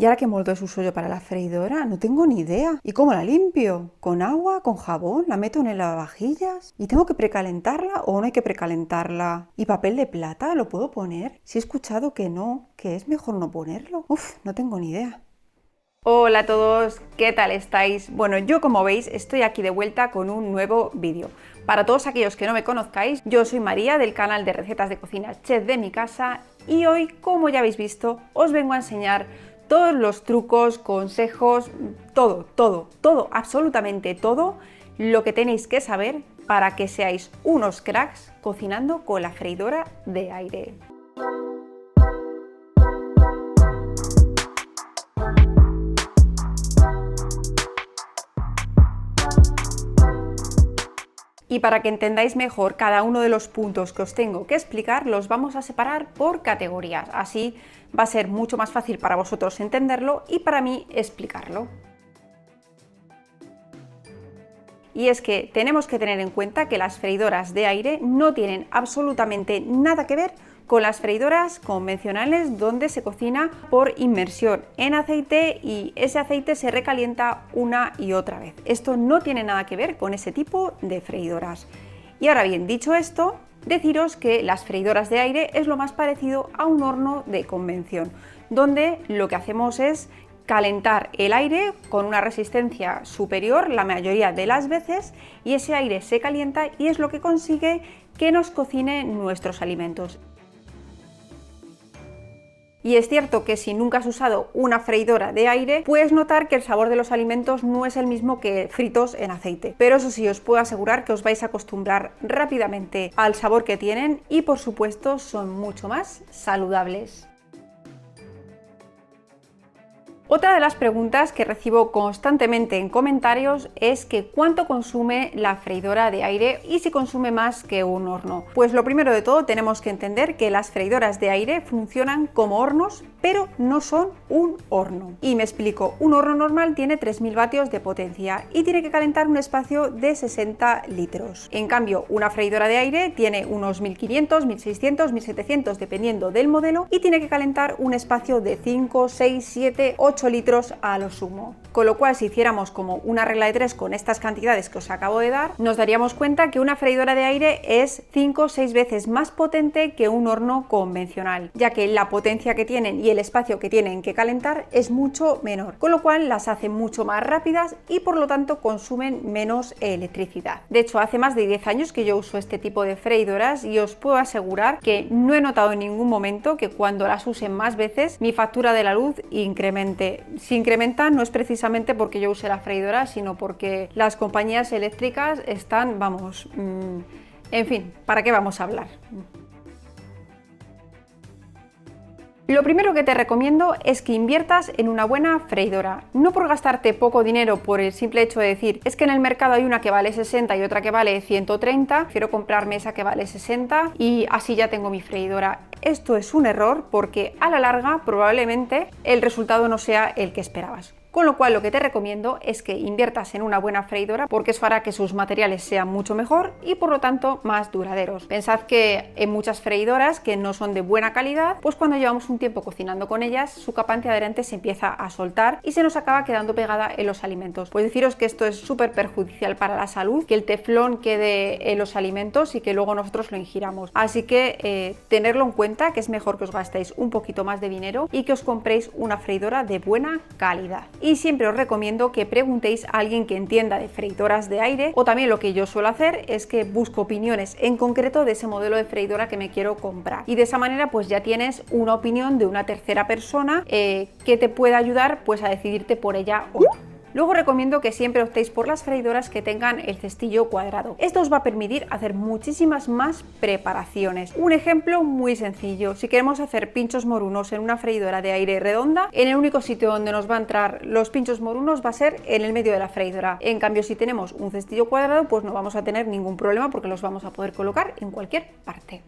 ¿Y ahora qué molde uso yo para la freidora? No tengo ni idea. ¿Y cómo la limpio? ¿Con agua? ¿Con jabón? ¿La meto en el lavavajillas? ¿Y tengo que precalentarla o no hay que precalentarla? ¿Y papel de plata? ¿Lo puedo poner? Si he escuchado que no, que es mejor no ponerlo. Uf, no tengo ni idea. Hola a todos, ¿qué tal estáis? Bueno, yo como veis estoy aquí de vuelta con un nuevo vídeo. Para todos aquellos que no me conozcáis, yo soy María del canal de recetas de cocina Chef de mi casa y hoy, como ya habéis visto, os vengo a enseñar todos los trucos, consejos, todo, absolutamente todo lo que tenéis que saber para que seáis unos cracks cocinando con la freidora de aire. Y para que entendáis mejor cada uno de los puntos que os tengo que explicar, los vamos a separar por categorías. Así va a ser mucho más fácil para vosotros entenderlo y para mí explicarlo. Y es que tenemos que tener en cuenta que las freidoras de aire no tienen absolutamente nada que ver con las freidoras convencionales donde se cocina por inmersión en aceite y ese aceite se recalienta una y otra vez. Esto no tiene nada que ver con ese tipo de freidoras. Y ahora bien, dicho esto, deciros que las freidoras de aire es lo más parecido a un horno de convención, donde lo que hacemos es calentar el aire con una resistencia superior la mayoría de las veces y ese aire se calienta y es lo que consigue que nos cocine nuestros alimentos. Y es cierto que si nunca has usado una freidora de aire, puedes notar que el sabor de los alimentos no es el mismo que fritos en aceite. Pero eso sí, os puedo asegurar que os vais a acostumbrar rápidamente al sabor que tienen y por supuesto son mucho más saludables. Otra de las preguntas que recibo constantemente en comentarios es que cuánto consume la freidora de aire y si consume más que un horno. Pues lo primero de todo tenemos que entender que las freidoras de aire funcionan como hornos, pero no son un horno. Y me explico, un horno normal tiene 3000 vatios de potencia y tiene que calentar un espacio de 60 litros. En cambio, una freidora de aire tiene unos 1500, 1600, 1700 dependiendo del modelo y tiene que calentar un espacio de 5, 6, 7, 8 litros a lo sumo. Con lo cual, si hiciéramos como una regla de 3 con estas cantidades que os acabo de dar, nos daríamos cuenta que una freidora de aire es 5 o 6 veces más potente que un horno convencional, ya que la potencia que tienen y el espacio que tienen que calentar es mucho menor, con lo cual las hace mucho más rápidas y por lo tanto consumen menos electricidad. De hecho, hace más de 10 años que yo uso este tipo de freidoras y os puedo asegurar que no he notado en ningún momento que cuando las use más veces mi factura de la luz incremente. Si incrementa no es precisamente porque yo use la freidora, sino porque las compañías eléctricas están, vamos, en fin, ¿para qué vamos a hablar? Lo primero que te recomiendo es que inviertas en una buena freidora, no por gastarte poco dinero por el simple hecho de decir es que en el mercado hay una que vale 60 y otra que vale 130, quiero comprarme esa que vale 60 y así ya tengo mi freidora. Esto es un error porque a la larga probablemente el resultado no sea el que esperabas. Con lo cual lo que te recomiendo es que inviertas en una buena freidora porque eso hará que sus materiales sean mucho mejor y por lo tanto más duraderos. Pensad que en muchas freidoras que no son de buena calidad, pues cuando llevamos un tiempo cocinando con ellas, su capa antiadherente se empieza a soltar y se nos acaba quedando pegada en los alimentos. Pues deciros que esto es súper perjudicial para la salud, que el teflón quede en los alimentos y que luego nosotros lo ingiramos. Así que tenerlo en cuenta, que es mejor que os gastéis un poquito más de dinero y que os compréis una freidora de buena calidad. Y siempre os recomiendo que preguntéis a alguien que entienda de freidoras de aire o también lo que yo suelo hacer es que busco opiniones en concreto de ese modelo de freidora que me quiero comprar y de esa manera pues ya tienes una opinión de una tercera persona que te pueda ayudar pues a decidirte por ella o no. Luego recomiendo que siempre optéis por las freidoras que tengan el cestillo cuadrado. Esto os va a permitir hacer muchísimas más preparaciones. Un ejemplo muy sencillo, si queremos hacer pinchos morunos en una freidora de aire redonda, en el único sitio donde nos va a entrar los pinchos morunos va a ser en el medio de la freidora. En cambio, si tenemos un cestillo cuadrado, pues no vamos a tener ningún problema porque los vamos a poder colocar en cualquier parte.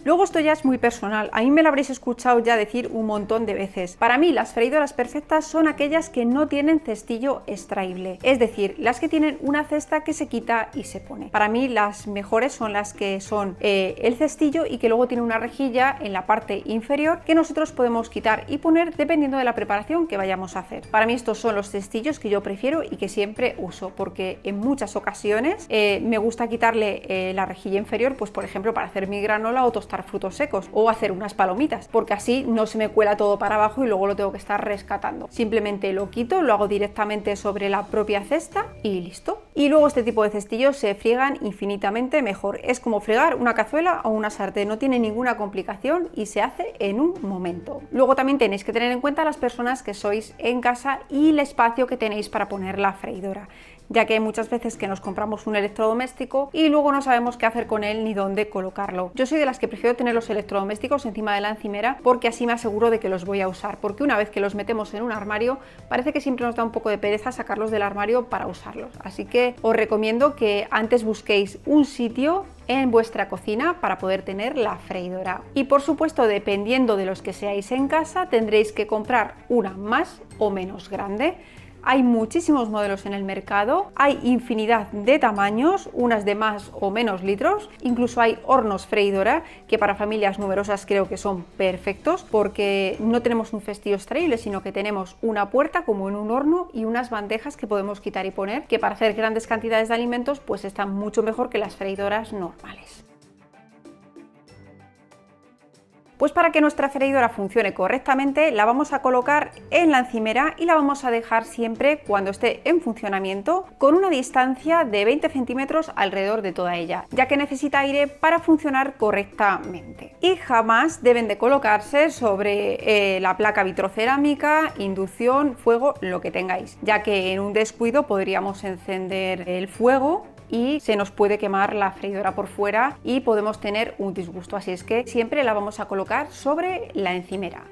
Luego esto ya es muy personal, a mí me lo habréis escuchado ya decir un montón de veces. Para mí las freidoras perfectas son aquellas que no tienen cestillo extraíble, es decir, las que tienen una cesta que se quita y se pone. Para mí las mejores son las que son el cestillo y que luego tiene una rejilla en la parte inferior que nosotros podemos quitar y poner dependiendo de la preparación que vayamos a hacer. Para mí estos son los cestillos que yo prefiero y que siempre uso, porque en muchas ocasiones me gusta quitarle la rejilla inferior, pues por ejemplo para hacer mi granola o tostar frutos secos o hacer unas palomitas, porque así no se me cuela todo para abajo y luego lo tengo que estar rescatando. Simplemente lo quito, lo hago directamente sobre la propia cesta y listo. Y luego este tipo de cestillos se friegan infinitamente mejor. Es como fregar una cazuela o una sartén, no tiene ninguna complicación y se hace en un momento. Luego también tenéis que tener en cuenta las personas que sois en casa y el espacio que tenéis para poner la freidora, ya que hay muchas veces que nos compramos un electrodoméstico y luego no sabemos qué hacer con él ni dónde colocarlo. Yo soy de las que prefiero tener los electrodomésticos encima de la encimera porque así me aseguro de que los voy a usar, porque una vez que los metemos en un armario parece que siempre nos da un poco de pereza sacarlos del armario para usarlos. Así que os recomiendo que antes busquéis un sitio en vuestra cocina para poder tener la freidora. Y por supuesto, dependiendo de los que seáis en casa, tendréis que comprar una más o menos grande. Hay muchísimos modelos en el mercado, hay infinidad de tamaños, unas de más o menos litros, incluso hay hornos freidora que para familias numerosas creo que son perfectos porque no tenemos un cestillo extraíble, sino que tenemos una puerta como en un horno y unas bandejas que podemos quitar y poner, que para hacer grandes cantidades de alimentos pues están mucho mejor que las freidoras normales. Pues para que nuestra freidora funcione correctamente la vamos a colocar en la encimera y la vamos a dejar siempre cuando esté en funcionamiento con una distancia de 20 centímetros alrededor de toda ella, ya que necesita aire para funcionar correctamente. Y jamás deben de colocarse sobre la placa vitrocerámica, inducción, fuego, lo que tengáis, ya que en un descuido podríamos encender el fuego y se nos puede quemar la freidora por fuera y podemos tener un disgusto, así es que siempre la vamos a colocar sobre la encimera.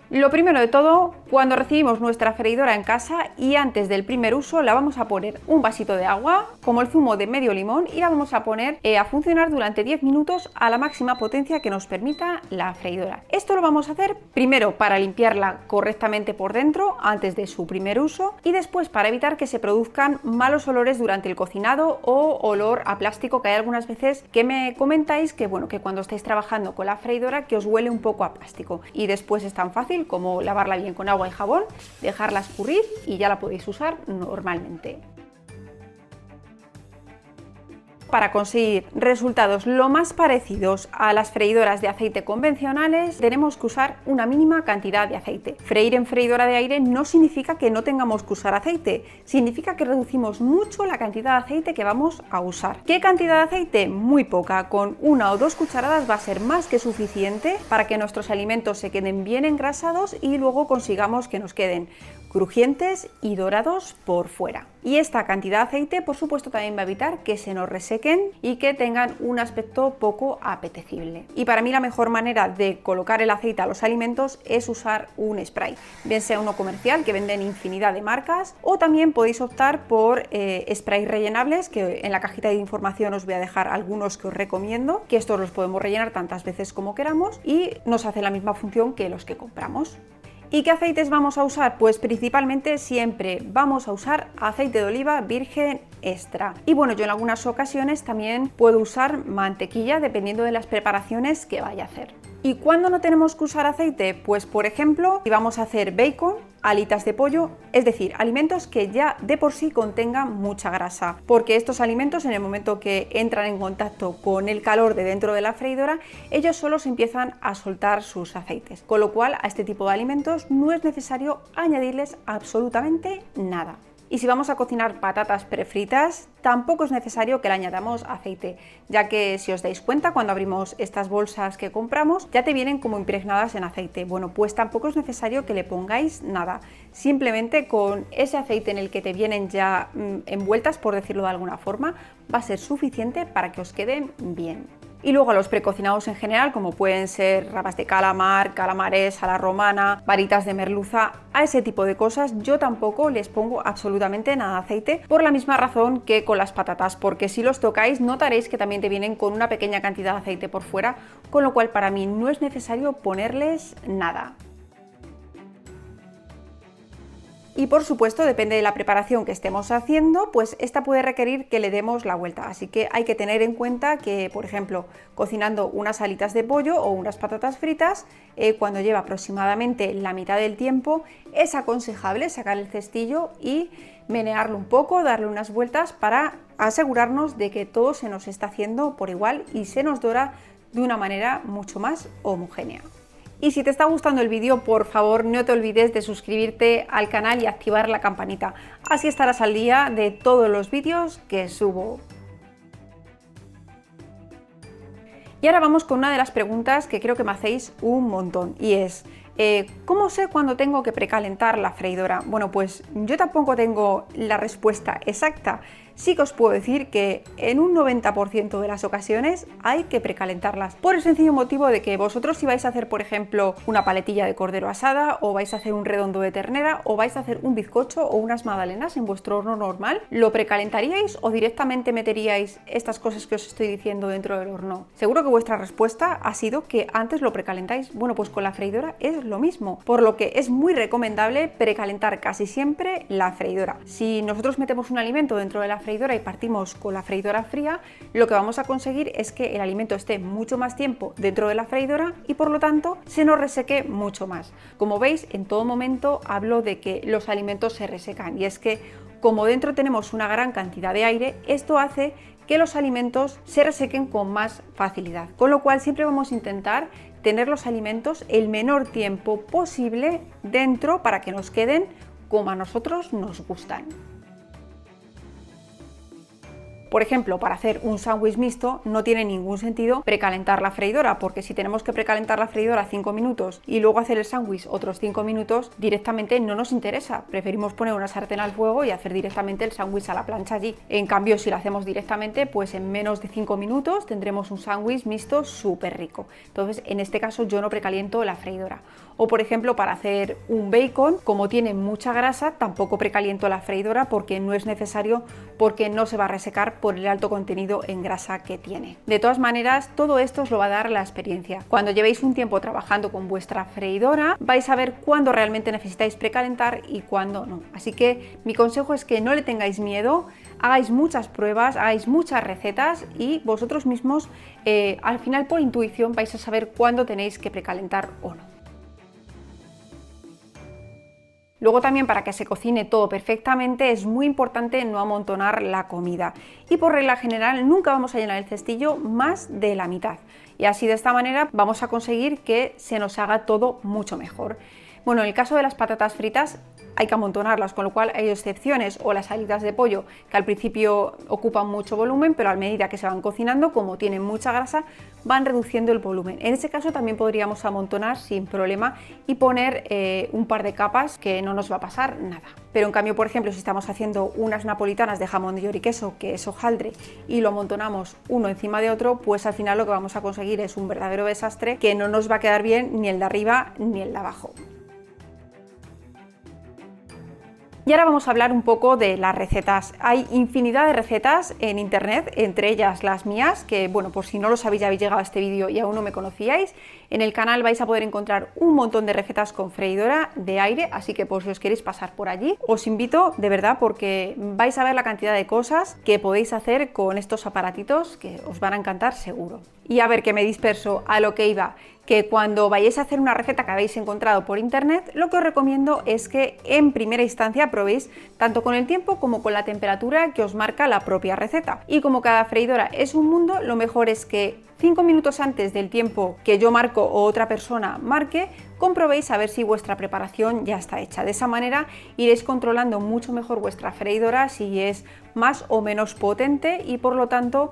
Lo primero de todo, cuando recibimos nuestra freidora en casa y antes del primer uso la vamos a poner un vasito de agua, como el zumo de medio limón, y la vamos a poner a funcionar durante 10 minutos a la máxima potencia que nos permita la freidora. Esto lo vamos a hacer primero para limpiarla correctamente por dentro antes de su primer uso y después para evitar que se produzcan malos olores durante el cocinado o olor a plástico, que hay algunas veces que me comentáis que bueno, que cuando estáis trabajando con la freidora que os huele un poco a plástico, y después es tan fácil como lavarla bien con agua y jabón, dejarla escurrir y ya la podéis usar normalmente. Para conseguir resultados lo más parecidos a las freidoras de aceite convencionales, tenemos que usar una mínima cantidad de aceite. Freír en freidora de aire no significa que no tengamos que usar aceite, significa que reducimos mucho la cantidad de aceite que vamos a usar. ¿Qué cantidad de aceite? Muy poca, con 1 o 2 cucharadas va a ser más que suficiente para que nuestros alimentos se queden bien engrasados y luego consigamos que nos queden crujientes y dorados por fuera. Y esta cantidad de aceite, por supuesto, también va a evitar que se nos resequen y que tengan un aspecto poco apetecible. Y para mí la mejor manera de colocar el aceite a los alimentos es usar un spray, bien sea uno comercial, que venden infinidad de marcas, o también podéis optar por sprays rellenables, que en la cajita de información os voy a dejar algunos que os recomiendo, que estos los podemos rellenar tantas veces como queramos y nos hace la misma función que los que compramos. ¿Y qué aceites vamos a usar? Pues principalmente siempre vamos a usar aceite de oliva virgen extra. Y bueno, yo en algunas ocasiones también puedo usar mantequilla dependiendo de las preparaciones que vaya a hacer. ¿Y cuándo no tenemos que usar aceite? Pues por ejemplo, si vamos a hacer bacon, alitas de pollo, es decir, alimentos que ya de por sí contengan mucha grasa, porque estos alimentos en el momento que entran en contacto con el calor de dentro de la freidora, ellos solos empiezan a soltar sus aceites, con lo cual a este tipo de alimentos no es necesario añadirles absolutamente nada. Y si vamos a cocinar patatas prefritas, tampoco es necesario que le añadamos aceite, ya que si os dais cuenta, cuando abrimos estas bolsas que compramos, ya te vienen como impregnadas en aceite. Bueno, pues tampoco es necesario que le pongáis nada, simplemente con ese aceite en el que te vienen ya envueltas, por decirlo de alguna forma, va a ser suficiente para que os queden bien. Y luego a los precocinados en general, como pueden ser rabas de calamar, calamares a la romana, varitas de merluza, a ese tipo de cosas yo tampoco les pongo absolutamente nada de aceite, por la misma razón que con las patatas, porque si los tocáis notaréis que también te vienen con una pequeña cantidad de aceite por fuera, con lo cual para mí no es necesario ponerles nada. Y por supuesto, depende de la preparación que estemos haciendo, pues esta puede requerir que le demos la vuelta. Así que hay que tener en cuenta que, por ejemplo, cocinando unas alitas de pollo o unas patatas fritas, cuando lleva aproximadamente la mitad del tiempo, es aconsejable sacar el cestillo y menearlo un poco, darle unas vueltas para asegurarnos de que todo se nos está haciendo por igual y se nos dora de una manera mucho más homogénea. Y si te está gustando el vídeo, por favor no te olvides de suscribirte al canal y activar la campanita, así estarás al día de todos los vídeos que subo. Y ahora vamos con una de las preguntas que creo que me hacéis un montón, y es ¿cómo sé cuándo tengo que precalentar la freidora? Bueno, pues yo tampoco tengo la respuesta exacta. Sí que os puedo decir que en un 90% de las ocasiones hay que precalentarlas, por el sencillo motivo de que vosotros si vais a hacer, por ejemplo, una paletilla de cordero asada, o vais a hacer un redondo de ternera, o vais a hacer un bizcocho o unas magdalenas en vuestro horno normal, ¿lo precalentaríais o directamente meteríais estas cosas que os estoy diciendo dentro del horno? Seguro que vuestra respuesta ha sido que antes lo precalentáis. Bueno, pues con la freidora es lo mismo, por lo que es muy recomendable precalentar casi siempre la freidora. Si nosotros metemos un alimento dentro de la freidora y partimos con la freidora fría, lo que vamos a conseguir es que el alimento esté mucho más tiempo dentro de la freidora y por lo tanto se nos reseque mucho más. Como veis, en todo momento hablo de que los alimentos se resecan, y es que como dentro tenemos una gran cantidad de aire, esto hace que los alimentos se resequen con más facilidad, con lo cual siempre vamos a intentar tener los alimentos el menor tiempo posible dentro para que nos queden como a nosotros nos gustan. Por ejemplo, para hacer un sándwich mixto no tiene ningún sentido precalentar la freidora, porque si tenemos que precalentar la freidora 5 minutos y luego hacer el sándwich otros 5 minutos, directamente no nos interesa. Preferimos poner una sartén al fuego y hacer directamente el sándwich a la plancha allí. En cambio, si lo hacemos directamente, pues en menos de 5 minutos tendremos un sándwich mixto súper rico. Entonces, en este caso yo no precaliento la freidora. O por ejemplo, para hacer un bacon, como tiene mucha grasa, tampoco precaliento la freidora porque no es necesario, porque no se va a resecar por el alto contenido en grasa que tiene. De todas maneras, todo esto os lo va a dar la experiencia. Cuando llevéis un tiempo trabajando con vuestra freidora, vais a ver cuándo realmente necesitáis precalentar y cuándo no. Así que mi consejo es que no le tengáis miedo, hagáis muchas pruebas, hagáis muchas recetas y vosotros mismos al final por intuición vais a saber cuándo tenéis que precalentar o no. Luego también, para que se cocine todo perfectamente, es muy importante no amontonar la comida y por regla general nunca vamos a llenar el cestillo más de la mitad, y así de esta manera vamos a conseguir que se nos haga todo mucho mejor. Bueno, en el caso de las patatas fritas hay que amontonarlas, con lo cual hay excepciones, o las alitas de pollo que al principio ocupan mucho volumen, pero a medida que se van cocinando, como tienen mucha grasa, van reduciendo el volumen. En ese caso también podríamos amontonar sin problema y poner un par de capas, que no nos va a pasar nada. Pero en cambio, por ejemplo, si estamos haciendo unas napolitanas de jamón de york y queso, que es hojaldre, y lo amontonamos uno encima de otro, pues al final lo que vamos a conseguir es un verdadero desastre que no nos va a quedar bien ni el de arriba ni el de abajo. Y ahora vamos a hablar un poco de las recetas. Hay infinidad de recetas en internet, entre ellas las mías, que bueno, por si no lo sabéis, ya habéis llegado a este vídeo y aún no me conocíais. En el canal vais a poder encontrar un montón de recetas con freidora de aire, así que por si os queréis pasar por allí, os invito de verdad, porque vais a ver la cantidad de cosas que podéis hacer con estos aparatitos que os van a encantar seguro. Y a ver, que me disperso, a lo que iba, que cuando vayáis a hacer una receta que habéis encontrado por internet, lo que os recomiendo es que en primera instancia probéis tanto con el tiempo como con la temperatura que os marca la propia receta. Y como cada freidora es un mundo, lo mejor es que 5 minutos antes del tiempo que yo marco o otra persona marque, comprobéis a ver si vuestra preparación ya está hecha. De esa manera iréis controlando mucho mejor vuestra freidora, si es más o menos potente, y por lo tanto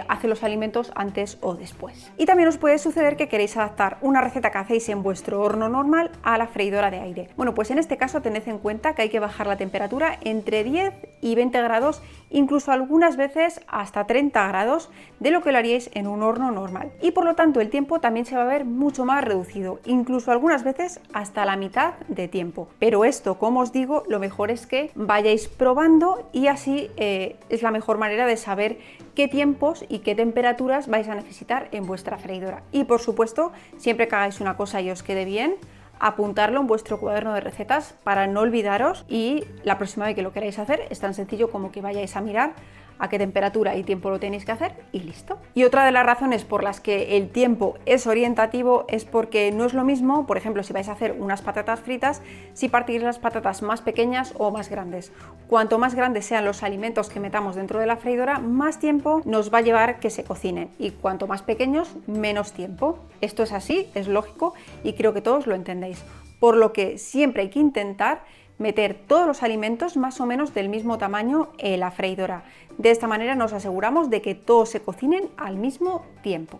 hace los alimentos antes o después. Y también os puede suceder que queréis adaptar una receta que hacéis en vuestro horno normal a la freidora de aire. Bueno, pues en este caso tened en cuenta que hay que bajar la temperatura entre 10 y 20 grados, incluso algunas veces hasta 30 grados, de lo que lo haríais en un horno horno normal. Y por lo tanto el tiempo también se va a ver mucho más reducido, incluso algunas veces hasta la mitad de tiempo. Pero esto, como os digo, lo mejor es que vayáis probando y así es la mejor manera de saber qué tiempos y qué temperaturas vais a necesitar en vuestra freidora. Y por supuesto, siempre que hagáis una cosa y os quede bien, apuntarlo en vuestro cuaderno de recetas para no olvidaros, y la próxima vez que lo queráis hacer es tan sencillo como que vayáis a mirar a qué temperatura y tiempo lo tenéis que hacer y listo. Y otra de las razones por las que el tiempo es orientativo es porque no es lo mismo, por ejemplo, si vais a hacer unas patatas fritas, si partís las patatas más pequeñas o más grandes. Cuanto más grandes sean los alimentos que metamos dentro de la freidora, más tiempo nos va a llevar que se cocinen, y cuanto más pequeños, menos tiempo. Esto es así, es lógico y creo que todos lo entendéis. Por lo que siempre hay que intentar meter todos los alimentos más o menos del mismo tamaño en la freidora. De esta manera nos aseguramos de que todos se cocinen al mismo tiempo.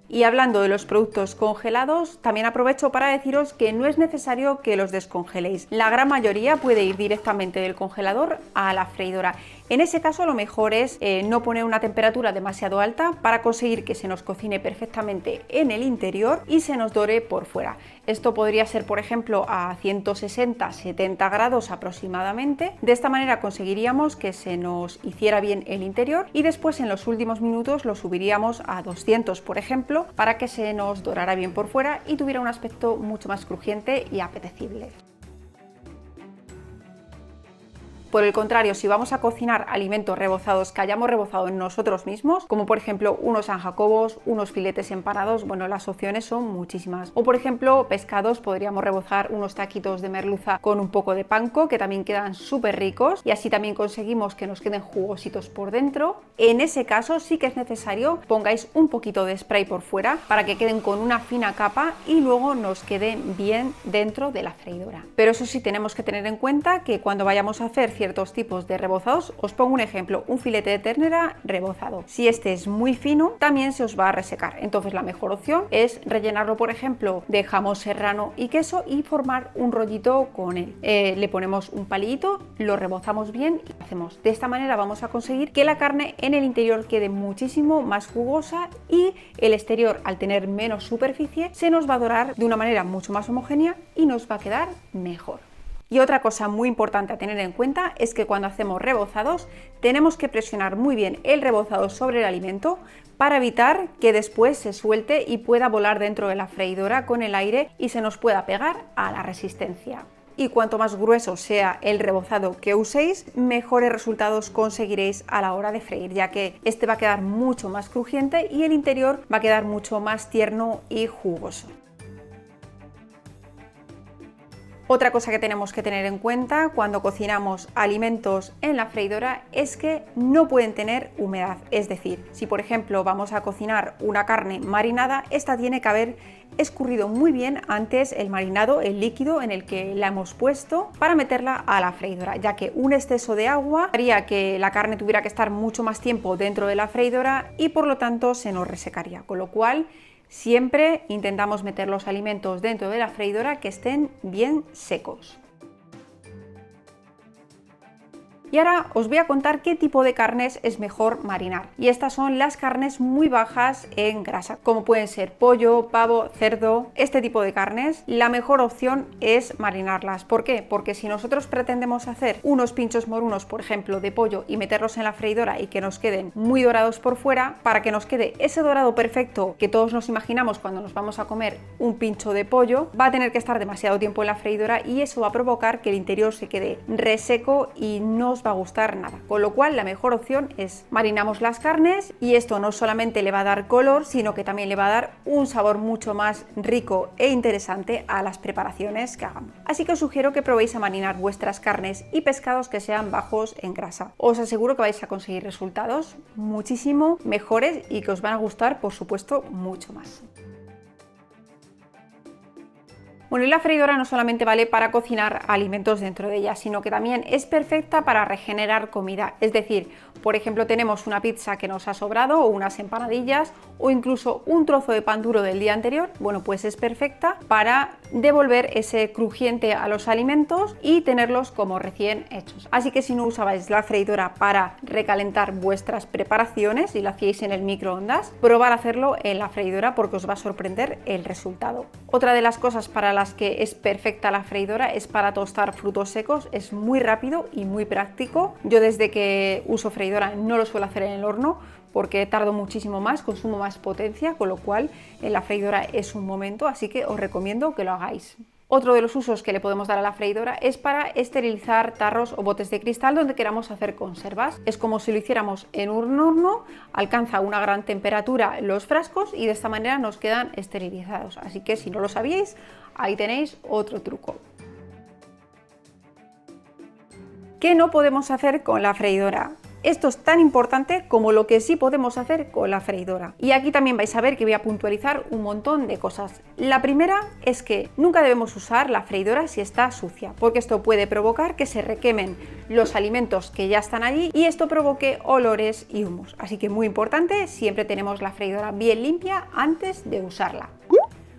Y hablando de los productos congelados, también aprovecho para deciros que no es necesario que los descongeléis. La gran mayoría puede ir directamente del congelador a la freidora. En ese caso lo mejor es no poner una temperatura demasiado alta para conseguir que se nos cocine perfectamente en el interior y se nos dore por fuera. Esto podría ser, por ejemplo, a 160-70 grados aproximadamente. De esta manera conseguiríamos que se nos hiciera bien el interior y después en los últimos minutos lo subiríamos a 200, por ejemplo, para que se nos dorara bien por fuera y tuviera un aspecto mucho más crujiente y apetecible. Por el contrario, si vamos a cocinar alimentos rebozados que hayamos rebozado nosotros mismos, como por ejemplo unos San Jacobos, unos filetes empanados, bueno, las opciones son muchísimas. O por ejemplo, pescados, podríamos rebozar unos taquitos de merluza con un poco de panko, que también quedan súper ricos, y así también conseguimos que nos queden jugositos por dentro. En ese caso sí que es necesario pongáis un poquito de spray por fuera para que queden con una fina capa y luego nos queden bien dentro de la freidora. Pero eso sí, tenemos que tener en cuenta que cuando vayamos a hacer ciertos tipos de rebozados, os pongo un ejemplo, un filete de ternera rebozado. Si este es muy fino, también se os va a resecar. Entonces la mejor opción es rellenarlo, por ejemplo, de jamón serrano y queso y formar un rollito con él. Le ponemos un palito, lo rebozamos bien y hacemos. De esta manera vamos a conseguir que la carne en el interior quede muchísimo más jugosa y el exterior, al tener menos superficie, se nos va a dorar de una manera mucho más homogénea y nos va a quedar mejor. Y otra cosa muy importante a tener en cuenta es que cuando hacemos rebozados tenemos que presionar muy bien el rebozado sobre el alimento para evitar que después se suelte y pueda volar dentro de la freidora con el aire y se nos pueda pegar a la resistencia. Y cuanto más grueso sea el rebozado que uséis, mejores resultados conseguiréis a la hora de freír, ya que este va a quedar mucho más crujiente y el interior va a quedar mucho más tierno y jugoso. Otra cosa que tenemos que tener en cuenta cuando cocinamos alimentos en la freidora es que no pueden tener humedad. Es decir, si por ejemplo vamos a cocinar una carne marinada, esta tiene que haber escurrido muy bien antes el marinado, el líquido en el que la hemos puesto para meterla a la freidora, ya que un exceso de agua haría que la carne tuviera que estar mucho más tiempo dentro de la freidora y por lo tanto se nos resecaría, con lo cual siempre intentamos meter los alimentos dentro de la freidora que estén bien secos. Y ahora os voy a contar qué tipo de carnes es mejor marinar. Y estas son las carnes muy bajas en grasa, como pueden ser pollo, pavo, cerdo. Este tipo de carnes, la mejor opción es marinarlas. ¿Por qué? Porque si nosotros pretendemos hacer unos pinchos morunos, por ejemplo, de pollo y meterlos en la freidora y que nos queden muy dorados por fuera, para que nos quede ese dorado perfecto que todos nos imaginamos cuando nos vamos a comer un pincho de pollo, va a tener que estar demasiado tiempo en la freidora y eso va a provocar que el interior se quede reseco y no os va a gustar nada. Con lo cual la mejor opción es marinamos las carnes y esto no solamente le va a dar color, sino que también le va a dar un sabor mucho más rico e interesante a las preparaciones que hagamos. Así que os sugiero que probéis a marinar vuestras carnes y pescados que sean bajos en grasa. Os aseguro que vais a conseguir resultados muchísimo mejores y que os van a gustar, por supuesto, mucho más. Bueno, y la freidora no solamente vale para cocinar alimentos dentro de ella, sino que también es perfecta para regenerar comida. Es decir, por ejemplo, tenemos una pizza que nos ha sobrado o unas empanadillas o incluso un trozo de pan duro del día anterior. Bueno, pues es perfecta para devolver ese crujiente a los alimentos y tenerlos como recién hechos. Así que si no usabais la freidora para recalentar vuestras preparaciones y la hacíais en el microondas, probar a hacerlo en la freidora porque os va a sorprender el resultado. Otra de las cosas para las que es perfecta la freidora es para tostar frutos secos. Es muy rápido y muy práctico. Yo desde que uso freidora no lo suelo hacer en el horno porque tardo muchísimo más, consumo más potencia, con lo cual en la freidora es un momento, así que os recomiendo que lo hagáis. Otro de los usos que le podemos dar a la freidora es para esterilizar tarros o botes de cristal donde queramos hacer conservas. Es como si lo hiciéramos en un horno, alcanza una gran temperatura los frascos y de esta manera nos quedan esterilizados. Así que si no lo sabíais, ahí tenéis otro truco. ¿Qué no podemos hacer con la freidora? Esto es tan importante como lo que sí podemos hacer con la freidora. Y aquí también vais a ver que voy a puntualizar un montón de cosas. La primera es que nunca debemos usar la freidora si está sucia, porque esto puede provocar que se requemen los alimentos que ya están allí y esto provoque olores y humos. Así que muy importante, siempre tenemos la freidora bien limpia antes de usarla.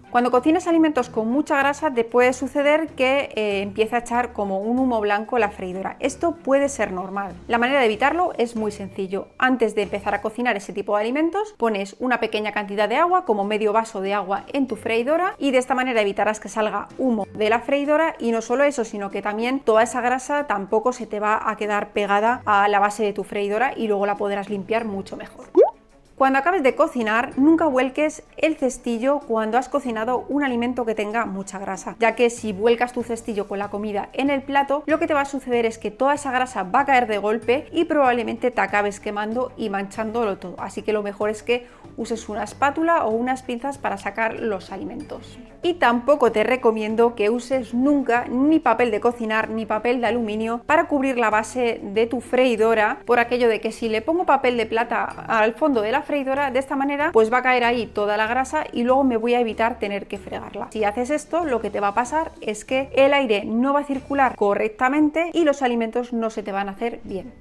Cuando cocinas alimentos con mucha grasa te puede suceder que empiece a echar como un humo blanco la freidora. Esto puede ser normal. La manera de evitarlo es muy sencillo. Antes de empezar a cocinar ese tipo de alimentos, pones una pequeña cantidad de agua, como medio vaso de agua en tu freidora y de esta manera evitarás que salga humo de la freidora y no solo eso, sino que también toda esa grasa tampoco se te va a quedar pegada a la base de tu freidora y luego la podrás limpiar mucho mejor. Cuando acabes de cocinar, nunca vuelques el cestillo cuando has cocinado un alimento que tenga mucha grasa, ya que si vuelcas tu cestillo con la comida en el plato, lo que te va a suceder es que toda esa grasa va a caer de golpe y probablemente te acabes quemando y manchándolo todo. Así que lo mejor es que uses una espátula o unas pinzas para sacar los alimentos. Y tampoco te recomiendo que uses nunca ni papel de cocinar ni papel de aluminio para cubrir la base de tu freidora, por aquello de que si le pongo papel de plata al fondo de la freidora, de esta manera pues va a caer ahí toda la grasa y luego me voy a evitar tener que fregarla. Si haces esto, lo que te va a pasar es que el aire no va a circular correctamente y los alimentos no se te van a hacer bien.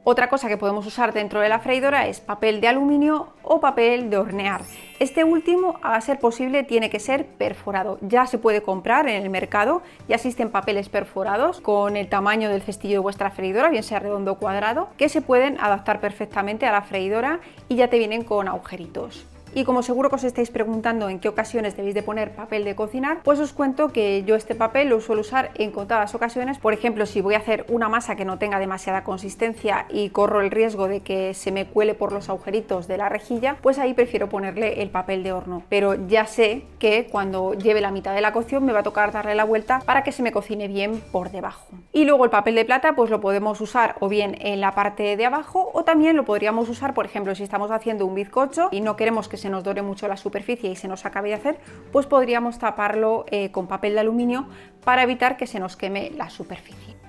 Otra cosa que podemos usar dentro de la freidora es papel de aluminio o papel de hornear. Este último, a ser posible, tiene que ser perforado. Ya se puede comprar en el mercado, ya existen papeles perforados con el tamaño del cestillo de vuestra freidora, bien sea redondo o cuadrado, que se pueden adaptar perfectamente a la freidora y ya te vienen con agujeritos. Y como seguro que os estáis preguntando en qué ocasiones debéis de poner papel de cocinar, pues os cuento que yo este papel lo suelo usar en contadas ocasiones. Por ejemplo, si voy a hacer una masa que no tenga demasiada consistencia y corro el riesgo de que se me cuele por los agujeritos de la rejilla, pues ahí prefiero ponerle el papel de horno. Pero ya sé que cuando lleve la mitad de la cocción me va a tocar darle la vuelta para que se me cocine bien por debajo. Y luego el papel de plata pues lo podemos usar o bien en la parte de abajo o también lo podríamos usar, por ejemplo, si estamos haciendo un bizcocho y no queremos que se nos dore mucho la superficie y se nos acabe de hacer, pues podríamos taparlo con papel de aluminio para evitar que se nos queme la superficie.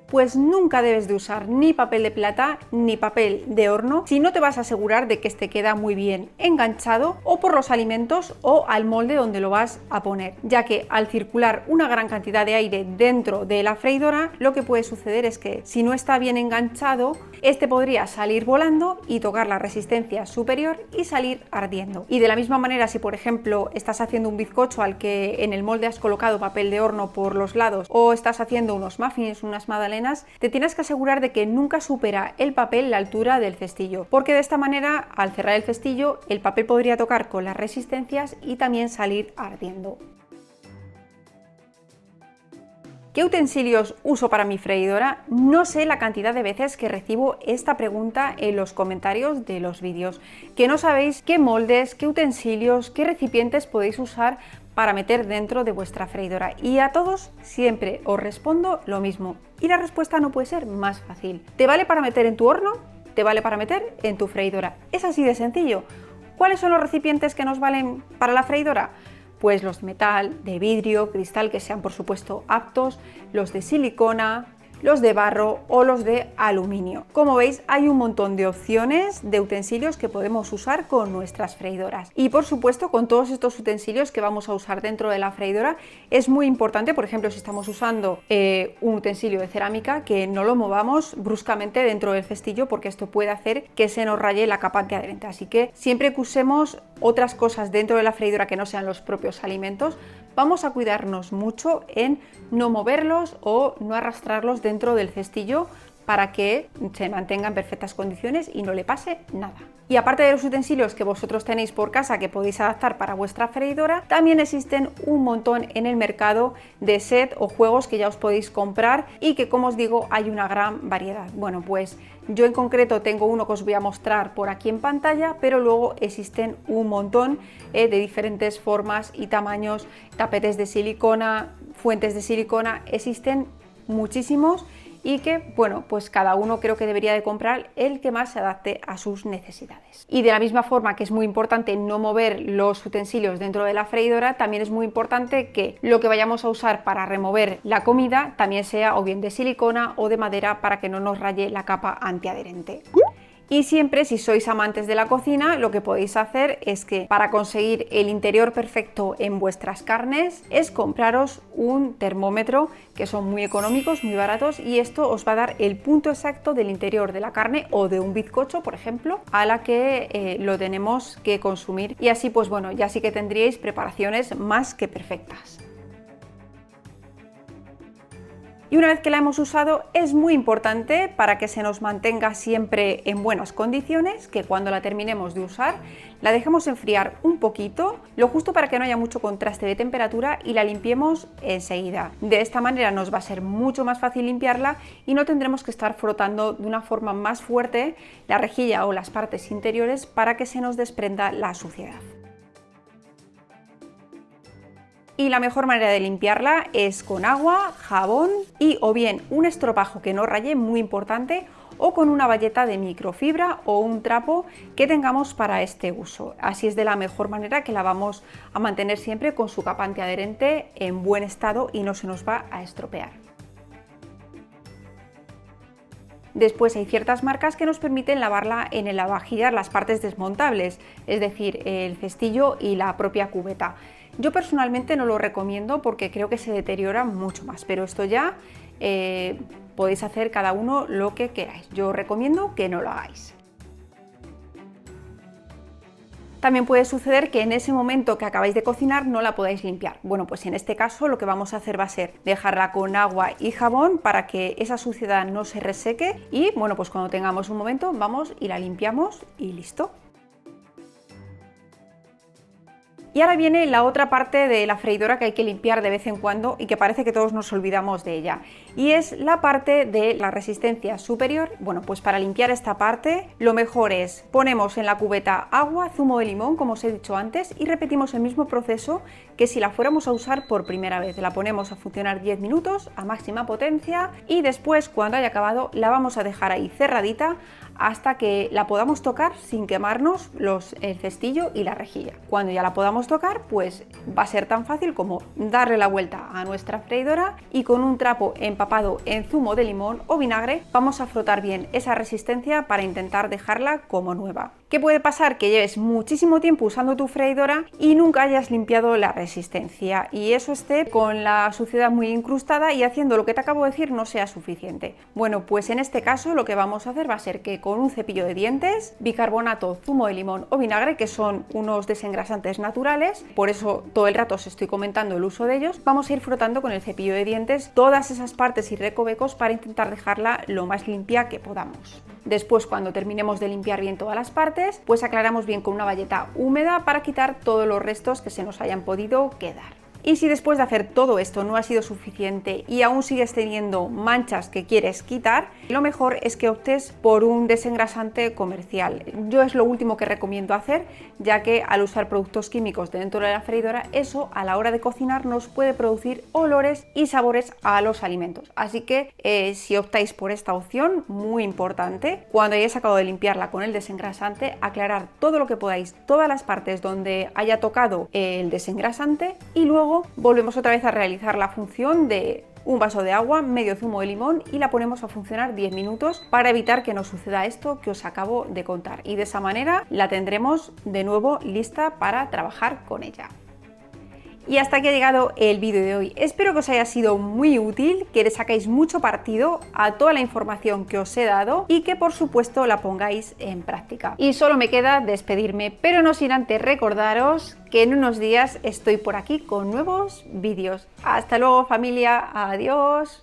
Pues nunca debes de usar ni papel de plata ni papel de horno si no te vas a asegurar de que este queda muy bien enganchado o por los alimentos o al molde donde lo vas a poner, ya que al circular una gran cantidad de aire dentro de la freidora, lo que puede suceder es que si no está bien enganchado, este podría salir volando y tocar la resistencia superior y salir ardiendo. Y de la misma manera, si por ejemplo estás haciendo un bizcocho al que en el molde has colocado papel de horno por los lados o estás haciendo unos muffins, unas magdalenas, te tienes que asegurar de que nunca supera el papel la altura del cestillo, porque de esta manera al cerrar el cestillo el papel podría tocar con las resistencias y también salir ardiendo. ¿Qué utensilios uso para mi freidora? No sé la cantidad de veces que recibo esta pregunta en los comentarios de los vídeos, que no sabéis qué moldes, qué utensilios, qué recipientes podéis usar para meter dentro de vuestra freidora, y a todos siempre os respondo lo mismo y la respuesta no puede ser más fácil. ¿Te vale para meter en tu horno? ¿Te vale para meter en tu freidora? Es así de sencillo. ¿Cuáles son los recipientes que nos valen para la freidora? Pues los de metal, de vidrio, cristal, que sean por supuesto aptos, los de silicona, los de barro o los de aluminio. Como veis, hay un montón de opciones de utensilios que podemos usar con nuestras freidoras. Y por supuesto, con todos estos utensilios que vamos a usar dentro de la freidora, es muy importante, por ejemplo, si estamos usando un utensilio de cerámica, que no lo movamos bruscamente dentro del cestillo, porque esto puede hacer que se nos raye la capa antiadherente. Así que siempre que usemos otras cosas dentro de la freidora que no sean los propios alimentos, vamos a cuidarnos mucho en no moverlos o no arrastrarlos dentro del cestillo para que se mantenga en perfectas condiciones y no le pase nada. Y aparte de los utensilios que vosotros tenéis por casa que podéis adaptar para vuestra freidora, también existen un montón en el mercado de set o juegos que ya os podéis comprar y que, como os digo, hay una gran variedad. Bueno, pues yo en concreto tengo uno que os voy a mostrar por aquí en pantalla, pero luego existen un montón de diferentes formas y tamaños, tapetes de silicona, fuentes de silicona, existen muchísimos. Y que, bueno, pues cada uno creo que debería de comprar el que más se adapte a sus necesidades. Y de la misma forma que es muy importante no mover los utensilios dentro de la freidora, también es muy importante que lo que vayamos a usar para remover la comida también sea o bien de silicona o de madera para que no nos raye la capa antiadherente. Y siempre, si sois amantes de la cocina, lo que podéis hacer es que para conseguir el interior perfecto en vuestras carnes es compraros un termómetro, que son muy económicos, muy baratos, y esto os va a dar el punto exacto del interior de la carne o de un bizcocho, por ejemplo, a la que lo tenemos que consumir. Y así, pues bueno, ya sí que tendríais preparaciones más que perfectas. Y una vez que la hemos usado, es muy importante para que se nos mantenga siempre en buenas condiciones, que cuando la terminemos de usar, la dejemos enfriar un poquito, lo justo para que no haya mucho contraste de temperatura y la limpiemos enseguida. De esta manera nos va a ser mucho más fácil limpiarla y no tendremos que estar frotando de una forma más fuerte la rejilla o las partes interiores para que se nos desprenda la suciedad. Y la mejor manera de limpiarla es con agua, jabón y o bien un estropajo que no raye, muy importante, o con una bayeta de microfibra o un trapo que tengamos para este uso. Así es de la mejor manera que la vamos a mantener siempre con su capa antiadherente en buen estado y no se nos va a estropear. Después hay ciertas marcas que nos permiten lavarla en el lavavajillas las partes desmontables, es decir, el cestillo y la propia cubeta. Yo personalmente no lo recomiendo porque creo que se deteriora mucho más, pero esto ya podéis hacer cada uno lo que queráis. Yo os recomiendo que no lo hagáis. También puede suceder que en ese momento que acabáis de cocinar no la podáis limpiar. Bueno, pues en este caso lo que vamos a hacer va a ser dejarla con agua y jabón para que esa suciedad no se reseque y bueno, pues cuando tengamos un momento vamos y la limpiamos y listo. Y ahora viene la otra parte de la freidora que hay que limpiar de vez en cuando y que parece que todos nos olvidamos de ella, y es la parte de la resistencia superior. Bueno, pues para limpiar esta parte lo mejor es ponemos en la cubeta agua, zumo de limón, como os he dicho antes, y repetimos el mismo proceso que si la fuéramos a usar por primera vez. La ponemos a funcionar 10 minutos a máxima potencia y después, cuando haya acabado, la vamos a dejar ahí cerradita hasta que la podamos tocar sin quemarnos el cestillo y la rejilla. Cuando ya la podamos tocar, pues va a ser tan fácil como darle la vuelta a nuestra freidora y con un trapo empapado en zumo de limón o vinagre vamos a frotar bien esa resistencia para intentar dejarla como nueva. ¿Qué puede pasar? Que lleves muchísimo tiempo usando tu freidora y nunca hayas limpiado la resistencia y eso esté con la suciedad muy incrustada y haciendo lo que te acabo de decir no sea suficiente. Bueno, pues en este caso lo que vamos a hacer va a ser que con un cepillo de dientes, bicarbonato, zumo de limón o vinagre, que son unos desengrasantes naturales, por eso todo el rato os estoy comentando el uso de ellos, vamos a ir frotando con el cepillo de dientes todas esas partes y recovecos para intentar dejarla lo más limpia que podamos. Después, cuando terminemos de limpiar bien todas las partes, pues aclaramos bien con una bayeta húmeda para quitar todos los restos que se nos hayan podido quedar. Y si después de hacer todo esto no ha sido suficiente y aún sigues teniendo manchas que quieres quitar, lo mejor es que optes por un desengrasante comercial. Yo es lo último que recomiendo hacer, ya que al usar productos químicos dentro de la freidora, eso a la hora de cocinar nos puede producir olores y sabores a los alimentos. Así que si optáis por esta opción, muy importante, cuando hayáis acabado de limpiarla con el desengrasante, aclarar todo lo que podáis, todas las partes donde haya tocado el desengrasante y luego volvemos otra vez a realizar la función de un vaso de agua, medio zumo de limón y la ponemos a funcionar 10 minutos para evitar que nos suceda esto que os acabo de contar. Y de esa manera la tendremos de nuevo lista para trabajar con ella. Y hasta aquí ha llegado el vídeo de hoy. Espero que os haya sido muy útil, que le sacáis mucho partido a toda la información que os he dado y que por supuesto la pongáis en práctica. Y solo me queda despedirme, pero no sin antes recordaros que en unos días estoy por aquí con nuevos vídeos. Hasta luego familia, adiós.